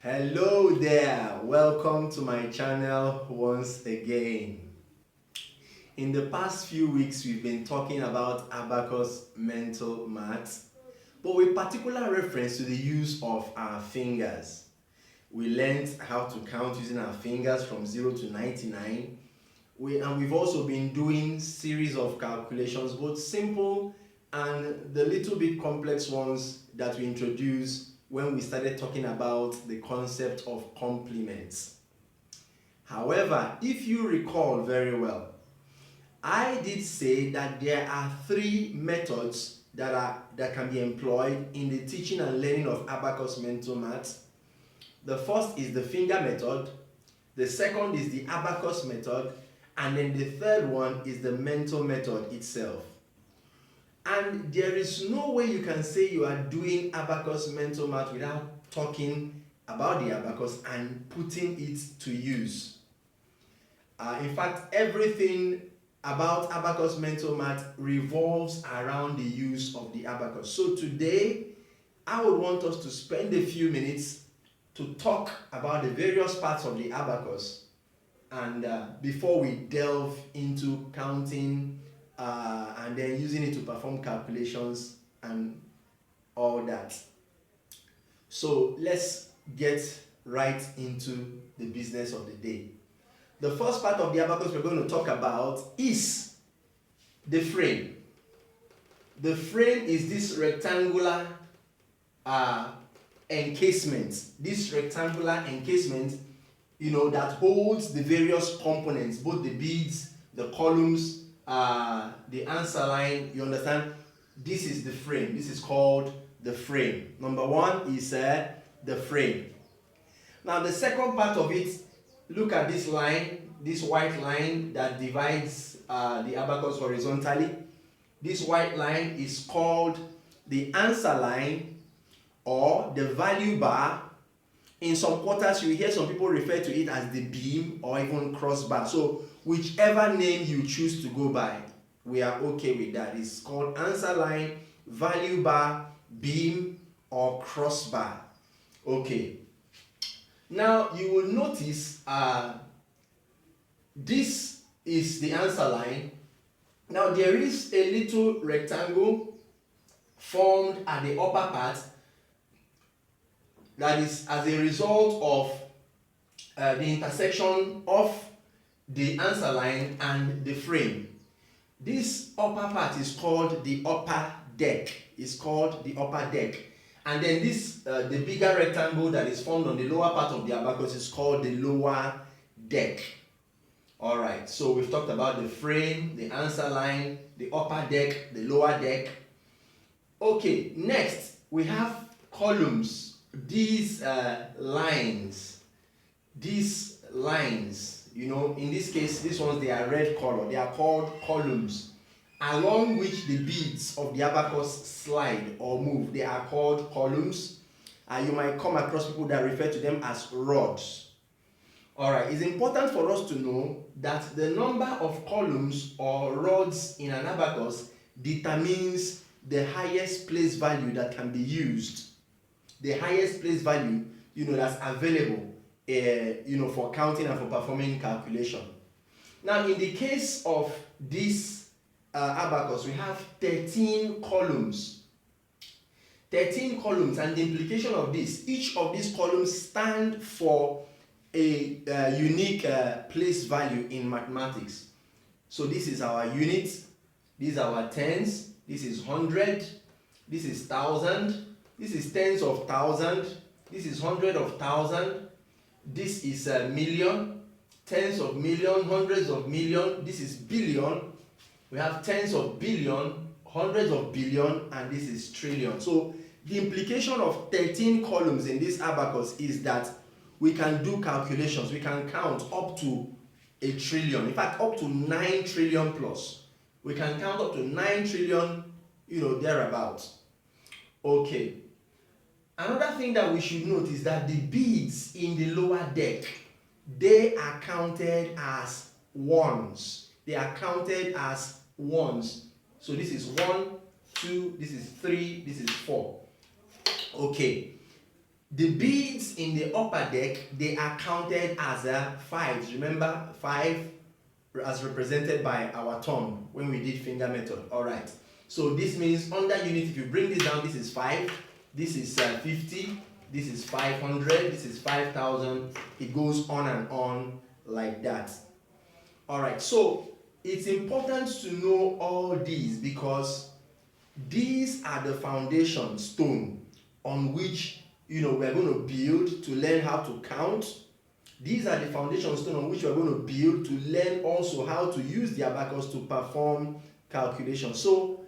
Hello there, welcome to my channel once again. In the past few weeks, we've been talking about Abacus mental maths, but with particular reference to the use of our fingers. We learned how to count using our fingers from 0 to 99. We've also been doing series of calculations, both simple and the little bit complex ones that we introduced when we started talking about the concept of complements. However, if you recall very well, I did say that there are three methods that can be employed in the teaching and learning of Abacus mental maths. The first is the finger method, the second is the Abacus method, and then the third one is the mental method itself. And there is no way you can say you are doing Abacus mental math without talking about the Abacus and putting it to use. In fact, everything about Abacus mental math revolves around the use of the Abacus. So today, I would want us to spend a few minutes to talk about the various parts of the Abacus, and before we delve into counting and then using it to perform calculations and all that. So let's get right into the business of the day. The first part of the Abacus we're going to talk about is the frame. The frame is this rectangular encasement. This rectangular encasement, that holds the various components, both the beads, the columns, the answer line. You understand? This is the frame. This is called the frame. Number one is the frame. Now the second part of it, look at this line, this white line that divides the Abacus horizontally. This white line is called the answer line or the value bar. In some quarters, you hear some people refer to it as the beam or even crossbar. So whichever name you choose to go by, we are okay with that. It's called answer line, value bar, beam, or crossbar. Okay. Now you will notice this is the answer line. Now there is a little rectangle formed at the upper part that is as a result of the intersection of the answer line and the frame. This upper part is called the upper deck. It's called the upper deck. And then this, the bigger rectangle that is formed on the lower part of the Abacus is called the lower deck. Alright, so we've talked about the frame, the answer line, the upper deck, the lower deck. Okay, next we have columns. These lines, in this case, these ones, they are red color. They are called columns, along which the beads of the Abacus slide or move. They are called columns. You might come across people that refer to them as rods. Alright, it's important for us to know that the number of columns or rods in an Abacus determines the highest place value that can be used. The highest place value, that's available, for counting and for performing calculation. Now, in the case of this Abacus, we have 13 columns. 13 columns, and the implication of this, each of these columns stand for a unique place value in mathematics. So this is our units, these are our tens, this is 100, this is 1,000, this is tens of thousand, this is hundred of thousand, this is a million, tens of million, hundreds of million, this is billion, we have tens of billion, hundreds of billion, and this is trillion. So the implication of 13 columns in this Abacus is that we can do calculations, we can count up to a trillion, in fact up to 9 trillion plus. We can count up to 9 trillion, thereabouts. Okay. Another thing that we should note is that the beads in the lower deck, they are counted as ones. They are counted as ones. So this is 1, 2, this is 3, this is 4. Okay. The beads in the upper deck, they are counted as fives. Remember, 5 as represented by our thumb when we did finger method. Alright, so this means under unit, if you bring this down, this is 5, this is 50, this is 500, this is 5,000. It goes on and on like that. Alright, so it's important to know all these because these are the foundation stone on which we're going to build to learn how to count. These are the foundation stone on which we're going to build to learn also how to use the abacus to perform calculations. So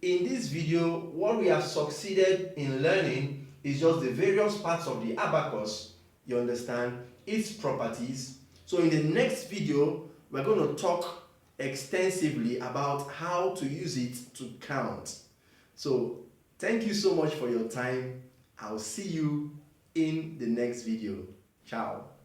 in this video, what we have succeeded in learning is just the various parts of the abacus, you understand, its properties. So in the next video, we're going to talk extensively about how to use it to count. So thank you so much for your time. I'll see you in the next video. Ciao.